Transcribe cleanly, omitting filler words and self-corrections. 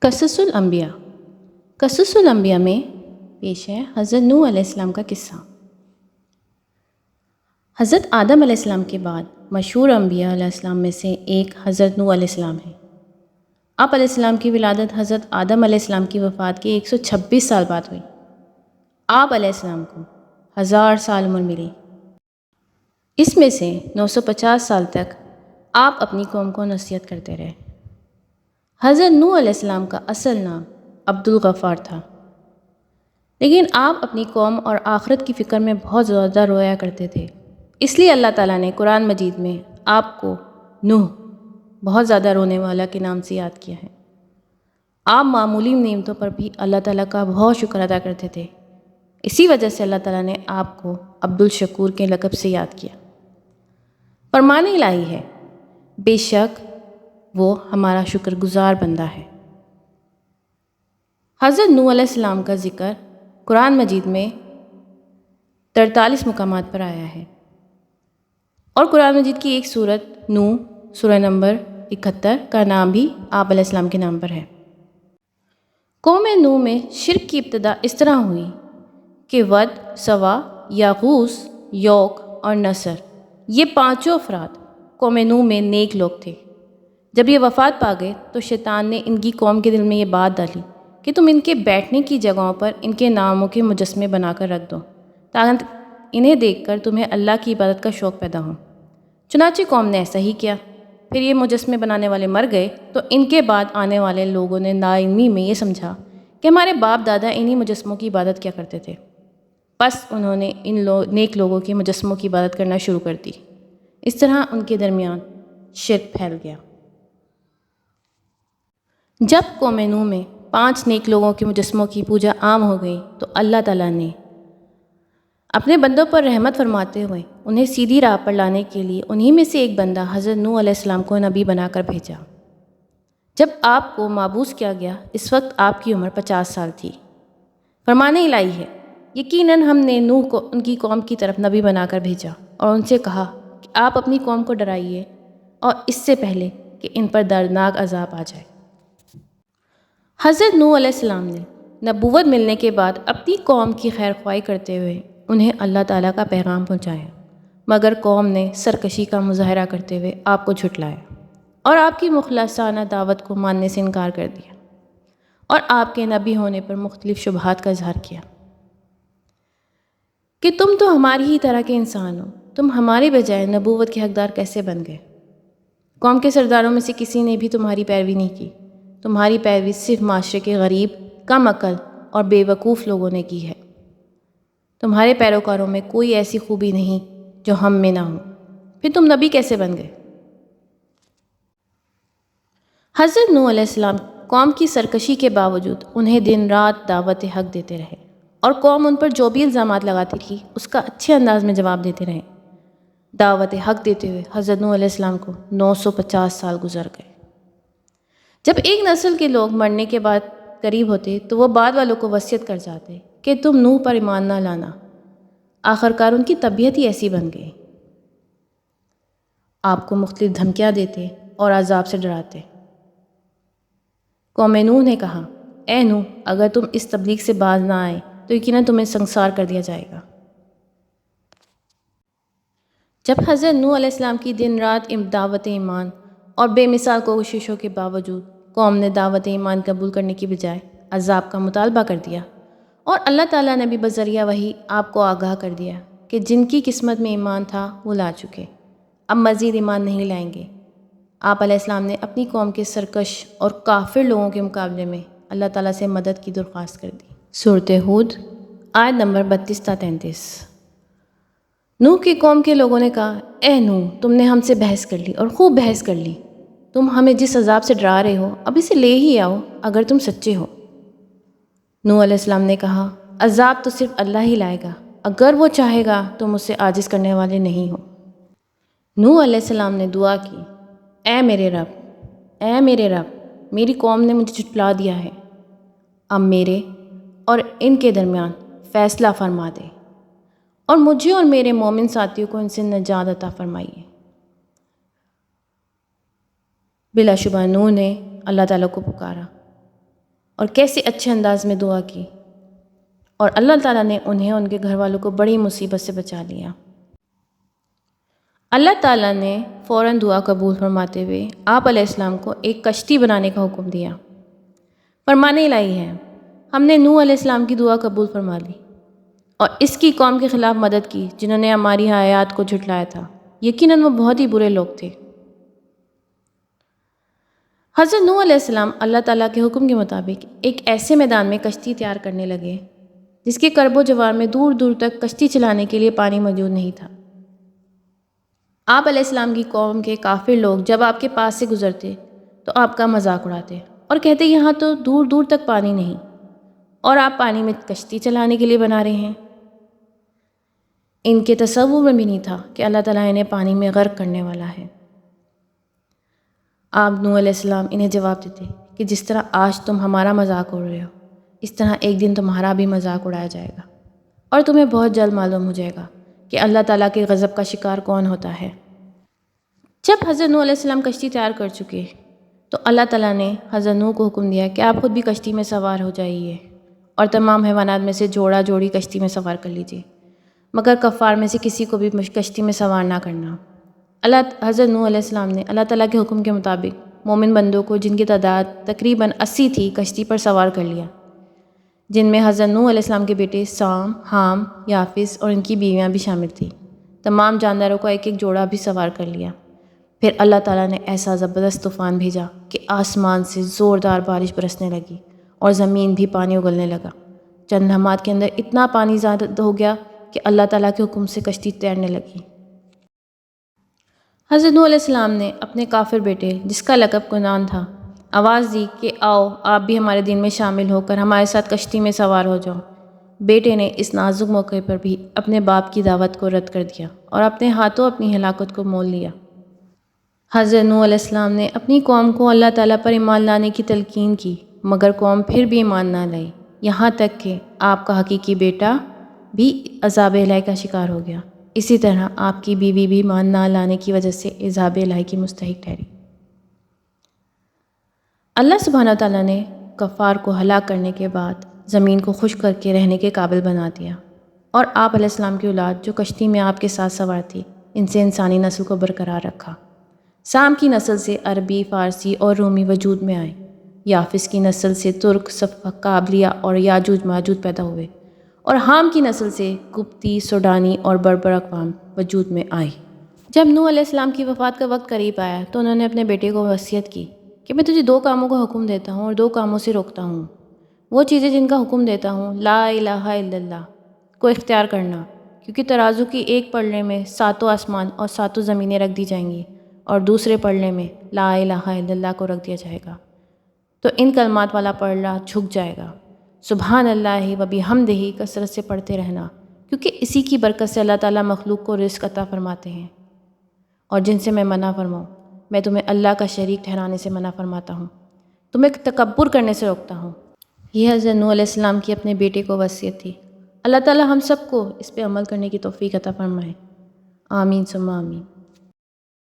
قصص الانبیاء۔ قصص الانبیاء میں پیش ہے حضرت نوح علیہ السلام کا قصہ۔ حضرت آدم علیہ السلام کے بعد مشہور انبیاء علیہ السلام میں سے ایک حضرت نوح علیہ السلام ہے۔ آپ علیہ السلام کی ولادت حضرت آدم علیہ السلام کی وفات کے 126 سال بعد ہوئی۔ آپ علیہ السلام کو 1000 سال عمر ملی۔ اس میں سے 950 سال تک آپ اپنی قوم کو نصیحت کرتے رہے۔ حضرت نوح علیہ السلام کا اصل نام عبد الغفار تھا، لیکن آپ اپنی قوم اور آخرت کی فکر میں بہت زیادہ رویا کرتے تھے، اس لیے اللہ تعالیٰ نے قرآن مجید میں آپ کو نوح، بہت زیادہ رونے والا کے نام سے یاد کیا ہے۔ آپ معمولی نعمتوں پر بھی اللہ تعالیٰ کا بہت شکر ادا کرتے تھے، اسی وجہ سے اللہ تعالیٰ نے آپ کو عبد الشکور کے لقب سے یاد کیا۔ فرمان الہی ہے، بے شک وہ ہمارا شکر گزار بندہ ہے۔ حضرت نوح علیہ السلام کا ذکر قرآن مجید میں 43 مقامات پر آیا ہے، اور قرآن مجید کی ایک سورت نوح، سورہ نمبر 71 کا نام بھی آپ علیہ السلام کے نام پر ہے۔ قوم نوح میں شرک کی ابتدا اس طرح ہوئی کہ ود، سوا، یاغوث، یوق اور نصر، یہ پانچوں افراد قوم نوح میں نیک لوگ تھے۔ جب یہ وفات پا گئے تو شیطان نے ان کی قوم کے دل میں یہ بات ڈالی کہ تم ان کے بیٹھنے کی جگہوں پر ان کے ناموں کے مجسمے بنا کر رکھ دو، تاکہ انہیں دیکھ کر تمہیں اللہ کی عبادت کا شوق پیدا ہو۔ چنانچہ قوم نے ایسا ہی کیا۔ پھر یہ مجسمے بنانے والے مر گئے تو ان کے بعد آنے والے لوگوں نے ناعلمی میں یہ سمجھا کہ ہمارے باپ دادا انہی مجسموں کی عبادت کیا کرتے تھے، بس انہوں نے ان نیک لوگوں کے مجسموں کی عبادت کرنا شروع کر دی۔ اس طرح ان کے درمیان شرک پھیل گیا۔ جب قوم نوح میں 5 نیک لوگوں کے مجسموں کی پوجا عام ہو گئی تو اللہ تعالیٰ نے اپنے بندوں پر رحمت فرماتے ہوئے انہیں سیدھی راہ پر لانے کے لیے انہی میں سے ایک بندہ حضرت نوح علیہ السلام کو نبی بنا کر بھیجا۔ جب آپ کو مابعوث کیا گیا اس وقت آپ کی عمر 50 سال تھی۔ فرمان الہی ہے، یقیناً ہم نے نوح کو ان کی قوم کی طرف نبی بنا کر بھیجا اور ان سے کہا کہ آپ اپنی قوم کو ڈرائیے اور اس سے پہلے کہ ان پر دردناک عذاب آ جائے۔ حضرت نوح علیہ السلام نے نبوت ملنے کے بعد اپنی قوم کی خیر خواہی کرتے ہوئے انہیں اللہ تعالیٰ کا پیغام پہنچایا، مگر قوم نے سرکشی کا مظاہرہ کرتے ہوئے آپ کو جھٹلایا اور آپ کی مخلصانہ دعوت کو ماننے سے انکار کر دیا، اور آپ کے نبی ہونے پر مختلف شبہات کا اظہار کیا کہ تم تو ہماری ہی طرح کے انسان ہو، تم ہماری بجائے نبوت کے حقدار کیسے بن گئے؟ قوم کے سرداروں میں سے کسی نے بھی تمہاری پیروی نہیں کی، تمہاری پیروی صرف معاشرے کے غریب، کم عقل اور بے وقوف لوگوں نے کی ہے۔ تمہارے پیروکاروں میں کوئی ایسی خوبی نہیں جو ہم میں نہ ہو، پھر تم نبی کیسے بن گئے؟ حضرت نوح علیہ السلام قوم کی سرکشی کے باوجود انہیں دن رات دعوت حق دیتے رہے، اور قوم ان پر جو بھی الزامات لگاتی تھی اس کا اچھے انداز میں جواب دیتے رہے۔ دعوت حق دیتے ہوئے حضرت نوح علیہ السلام کو 950 سال گزر گئے۔ جب ایک نسل کے لوگ مرنے کے بعد قریب ہوتے تو وہ بعد والوں کو وصیت کر جاتے کہ تم نوح پر ایمان نہ لانا۔ آخرکار ان کی طبیعت ہی ایسی بن گئی، آپ کو مختلف دھمکیاں دیتے اور عذاب سے ڈراتے۔ قوم نوح نے کہا، اے نوح، اگر تم اس تبلیغ سے باز نہ آئے تو یقیناً تمہیں سنسار کر دیا جائے گا۔ جب حضرت نوح علیہ السلام کی دن رات دعوت ایمان اور بے مثال کوششوں کے باوجود قوم نے دعوت ایمان قبول کرنے کی بجائے عذاب کا مطالبہ کر دیا، اور اللہ تعالیٰ نے بھی بذریعہ وحی آپ کو آگاہ کر دیا کہ جن کی قسمت میں ایمان تھا وہ لا چکے، اب مزید ایمان نہیں لائیں گے۔ آپ علیہ السلام نے اپنی قوم کے سرکش اور کافر لوگوں کے مقابلے میں اللہ تعالیٰ سے مدد کی درخواست کر دی۔ سورۃ ہود، آیت نمبر 32 تا 33۔ نوح کی قوم کے لوگوں نے کہا، اے نوح، تم نے ہم سے بحث کر لی اور خوب بحث کر لی، تم ہمیں جس عذاب سے ڈرا رہے ہو اب اسے لے ہی آؤ اگر تم سچے ہو۔ نوح علیہ السلام نے کہا، عذاب تو صرف اللہ ہی لائے گا، اگر وہ چاہے گا تم اس سے عاجز کرنے والے نہیں ہو۔ نوح علیہ السلام نے دعا کی، اے میرے رب، میری قوم نے مجھے جھٹلا دیا ہے، اب میرے اور ان کے درمیان فیصلہ فرما دے، اور مجھے اور میرے مومن ساتھیوں کو ان سے نجات عطا فرمائیے۔ بلا شبہ نوح نے اللہ تعالیٰ کو پکارا، اور کیسے اچھے انداز میں دعا کی، اور اللہ تعالیٰ نے انہیں ان کے گھر والوں کو بڑی مصیبت سے بچا لیا۔ اللہ تعالیٰ نے فوراً دعا قبول فرماتے ہوئے آپ علیہ السلام کو ایک کشتی بنانے کا حکم دیا۔ فرمان الہی ہے، ہم نے نوح علیہ السلام کی دعا قبول فرما لی اور اس کی قوم کے خلاف مدد کی جنہوں نے ہماری آیات کو جھٹلایا تھا، یقیناً وہ بہت ہی برے لوگ تھے۔ حضرت نوح علیہ السلام اللہ تعالیٰ کے حکم کے مطابق ایک ایسے میدان میں کشتی تیار کرنے لگے جس کے کرب و جوار میں دور دور تک کشتی چلانے کے لیے پانی موجود نہیں تھا۔ آپ علیہ السلام کی قوم کے کافر لوگ جب آپ کے پاس سے گزرتے تو آپ کا مذاق اڑاتے اور کہتے یہاں تو دور دور تک پانی نہیں اور آپ پانی میں کشتی چلانے کے لیے بنا رہے ہیں۔ ان کے تصور میں بھی نہیں تھا کہ اللہ تعالیٰ انہیں پانی میں غرق کرنے والا ہے۔ آپ نوح علیہ السلام انہیں جواب دیتے کہ جس طرح آج تم ہمارا مذاق اڑ رہے ہو، اس طرح ایک دن تمہارا بھی مذاق اڑایا جائے گا اور تمہیں بہت جلد معلوم ہو جائے گا کہ اللہ تعالیٰ کے غضب کا شکار کون ہوتا ہے۔ جب حضرت نوح علیہ السلام کشتی تیار کر چکے تو اللہ تعالیٰ نے حضرت نوح کو حکم دیا کہ آپ خود بھی کشتی میں سوار ہو جائیے اور تمام حیوانات میں سے جوڑا جوڑی کشتی میں سوار کر لیجیے، مگر کفار میں سے کسی کو بھی کشتی میں سوار نہ کرنا۔ حضرت نوح علیہ السلام نے اللہ تعالیٰ کے حکم کے مطابق مومن بندوں کو، جن کی تعداد تقریباً 80 تھی، کشتی پر سوار کر لیا، جن میں حضرت نوح علیہ السلام کے بیٹے سام، حام، یافس اور ان کی بیویاں بھی شامل تھیں۔ تمام جانداروں کو ایک ایک جوڑا بھی سوار کر لیا۔ پھر اللہ تعالیٰ نے ایسا زبردست طوفان بھیجا کہ آسمان سے زوردار بارش برسنے لگی اور زمین بھی پانی اگلنے لگا۔ چند لمحات کے اندر اتنا پانی زیادہ ہو گیا کہ اللہ تعالیٰ کے حکم سے کشتی تیرنے لگی۔ حضرت نوح علیہ السلام نے اپنے کافر بیٹے، جس کا لقب کنعان تھا، آواز دی کہ آؤ آپ بھی ہمارے دین میں شامل ہو کر ہمارے ساتھ کشتی میں سوار ہو جاؤ۔ بیٹے نے اس نازک موقع پر بھی اپنے باپ کی دعوت کو رد کر دیا اور اپنے ہاتھوں اپنی ہلاکت کو مول لیا۔ حضرت نوح علیہ السلام نے اپنی قوم کو اللہ تعالیٰ پر ایمان لانے کی تلقین کی، مگر قوم پھر بھی ایمان نہ لائی، یہاں تک کہ آپ کا حقیقی بیٹا بھی عذاب الہی کا شکار ہو گیا۔ اسی طرح آپ کی بیوی بھی ایمان نہ لانے کی وجہ سے عذاب الہی کی مستحق ٹھہری۔ اللہ سبحانہ و تعالیٰ نے کفار کو ہلاک کرنے کے بعد زمین کو خشک کر کے رہنے کے قابل بنا دیا، اور آپ علیہ السلام کی اولاد جو کشتی میں آپ کے ساتھ سوار تھی، ان سے انسانی نسل کو برقرار رکھا۔ سام کی نسل سے عربی، فارسی اور رومی وجود میں آئے۔ یافس کی نسل سے ترک، صفح، قابلیہ اور یاجوج ماجوج پیدا ہوئے، اور حام کی نسل سے قبطی، سوڈانی اور بربر اقوام وجود میں آئی۔ جب نوح علیہ السلام کی وفات کا وقت قریب آیا تو انہوں نے اپنے بیٹے کو وصیت کی کہ میں تجھے 2 کاموں کا حکم دیتا ہوں اور 2 کاموں سے روکتا ہوں۔ وہ چیزیں جن کا حکم دیتا ہوں، لا الہ الا اللہ کو اختیار کرنا، کیونکہ ترازو کی ایک پلڑے میں 7 آسمان اور 7 زمینیں رکھ دی جائیں گی، اور دوسرے پلڑے میں لا الہ الا اللہ کو رکھ دیا جائے گا، تو ان کلمات والا پلڑا جھک جائے گا۔ سبحان اللہ و بحمدہ کثرت سے پڑھتے رہنا، کیونکہ اسی کی برکت سے اللہ تعالیٰ مخلوق کو رزق عطا فرماتے ہیں۔ اور جن سے میں منع فرماؤں، میں تمہیں اللہ کا شریک ٹھہرانے سے منع فرماتا ہوں، تمہیں تکبر کرنے سے روکتا ہوں۔ یہ حضرت نوح علیہ السلام کی اپنے بیٹے کو وصیت تھی۔ اللہ تعالیٰ ہم سب کو اس پہ عمل کرنے کی توفیق عطا فرمائے۔ آمین ثم آمین۔